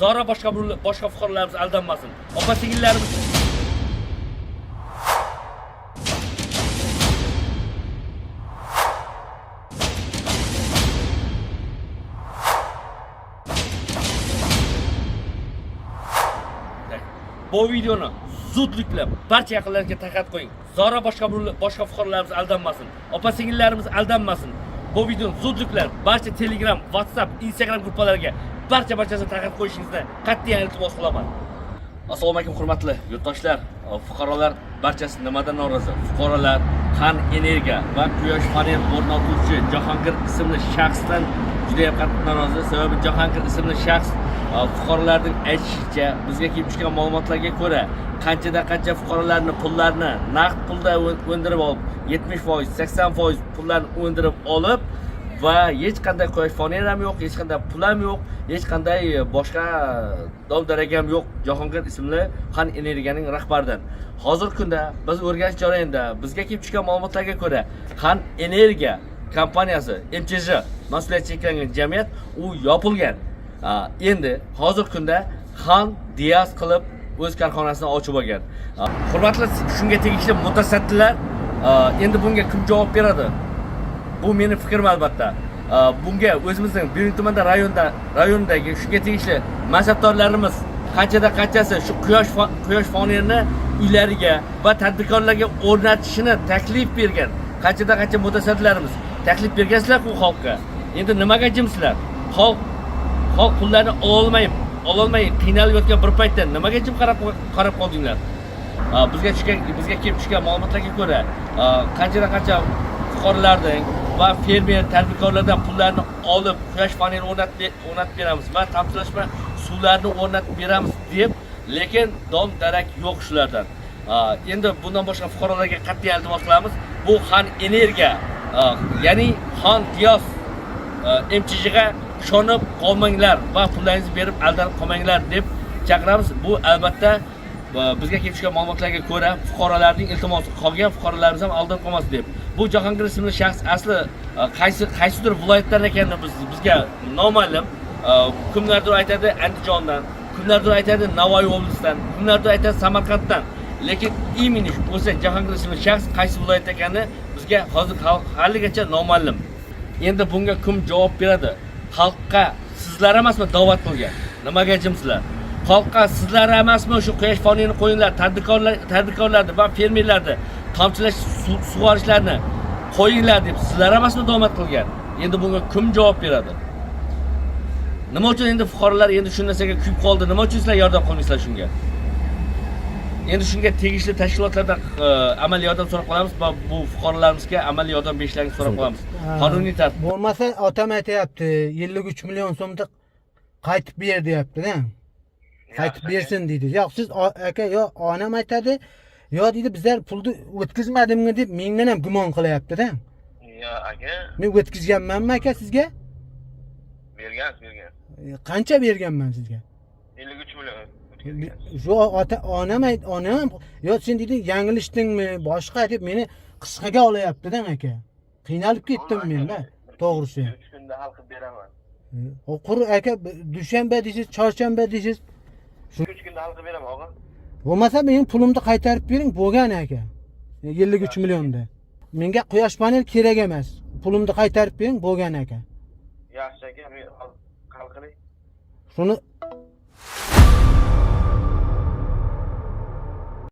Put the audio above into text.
Zora boshqa fuqarolarimiz aldanmasin. Opa-singillarimiz bu videoni zudlikla barcha yaqinlarga tarqatib qo'ying. Zora boshqa fuqarolarimiz aldanmasin. Opa-singillarimiz aldanmasin. Bu videoni zudlikla barcha Telegram, WhatsApp, Instagram gruppalariga barchasini tarqatib qo'yishingizni qat'iy iltimos qilaman. Assalomu alaykum hurmatli yurtdoshlar, fuqarolar barchasi nimadan norozi? Fuqarolar Xan Energiya va quyosh panel o'rnatuvchi Jahongir ismli shaxsdan juda ham qattiq norozi. Sababi Jahongir ismli shaxs fuqarolarning aytishicha, bizga kelib chiqqan ma'lumotlarga ko'ra, qancha fuqarolarning pullarini naqd pulda o'ndirib olib, 70%, 80% pullarni o'ndirib olib va hech qanday quyosh panel ham yo'q, hech qanday pul ham yo'q, hech qanday boshqa dov-darak ham yo'q Jahongir ismli Xan Energiyaning rahbaridan. Hozirgi kunda biz o'rganish jarayonida bizga kelib chiqqan ma'lumotlarga ko'ra, Xan Energiya kompaniyasi MCJ mas'uliyat cheklangan jamiyat u yopilgan. Endi hozirgi kunda Xan Diaz qilib o'z korxonasini ochib olgan. Hurmatli shunga tegishli mutasaddilar, endi bunga kim javob beradi? Bu meni fikrim albatta. Bunga o'zimizning Birinchi tumanda rayondagi shunga tegishli mansabdorlarimiz qanchasi shu quyosh fonerini uylariga va tadbirkorlarga o'rnatishini taklif bergan. Qancha mutasaddilarimiz taklif bergansizlar-ku xalqqa. Endi nimaga jimsizlar? Xalq pullarni ololmay qiynalib yotgan bir paytda nimaga jim qarab qoldinglar? Bizga kelib chiqqan ma'lumotlarga ko'ra, qancha fuqarolardan va fermer tadbirkorlardan pullarni olib quyosh paneli o'rnatib beramiz va tamizlashma suvlarni o'rnatib beramiz deb, lekin dom-darak yo'q shulardan. Endi bundan boshqa fuqarolarga qat'iy iltimos qilamiz. Bu Xan Energiya, ya'ni Xan Diaz MCJga ishonib qolmanglar va pullaringizni berib aldanib qolmanglar deb chaqiramiz. Bu albatta bizga kelib chiqqan ma'lumotlarga ko'ra fuqarolarning iltimosi, qolgan fuqarolarimiz ham aldanib qolmasin deb. Bu Jahongir ismli shaxs asli qaysidir viloyatdan ekani bizga noma'lum. Kimlardir aytadi Andijondan, kimlardir aytadi Navoiy oblasidan, kimlardir aytadi Samarqanddan. Lekin iminish o'sha Jahongir ismli shaxs qaysi viloyatda ekani bizga hozir haligacha noma'lum. Endi bunga kim javob beradi? Xalqqa sizlar emasmi da'vat qilgan? Nimaga jimsizlar? Xalqqa sizlar emasmi shu quyosh panelini qo'yinglar, tadbirkorlarni va fermerlarni tomchilash sug'orishlarni qo'yinglar deb sizlar emasmi da'vat qilgan? Endi bunga kim javob beradi? Nima uchun endi fuqarolar endi shu narsaga kuyib qoldi? Nima uchun sizlar yordam qilmaysizlar shunga? Endi shunga tegishli tashkilotlardan amaliy yordam so'rab qolamiz va bu fuqarolarimizga amaliy yordam berishlarini so'rab qolamiz. Qonuniy tartib. Bo'lmasa otam aytayapti, 53 million so'mni qaytib ber deyapti-da. Qaytib bersin deydi. Yo'q, siz aka, yo onam aytadi, yo deydi bizlar pulni o'tkazmadimmi deb mendan ham gumon qilyapti-da. Yo aka. Men o'tkazganmanmi aka sizga? Bergan. Qancha berganman sizga? 53 million. Shu onam yo sen deydi yangilishdingmi, boshqa deb meni qisqaga olayapti-da aka. Qiynalib ketdim men-da, to'g'risi. 3 kunda hal qilib beraman. O'qir aka, dushanba deysiz, chorshanba deysiz. 3 kunda hal qilib beraman, o'g'il. Bo'lmasa mening pulimni qaytarib bering, bo'lgan aka. 53 millionda. Menga quyosh panel kerak emas. Pulimni qaytarib bering, bo'lgan aka. Yaxshi aka, men hal qiling. Shuni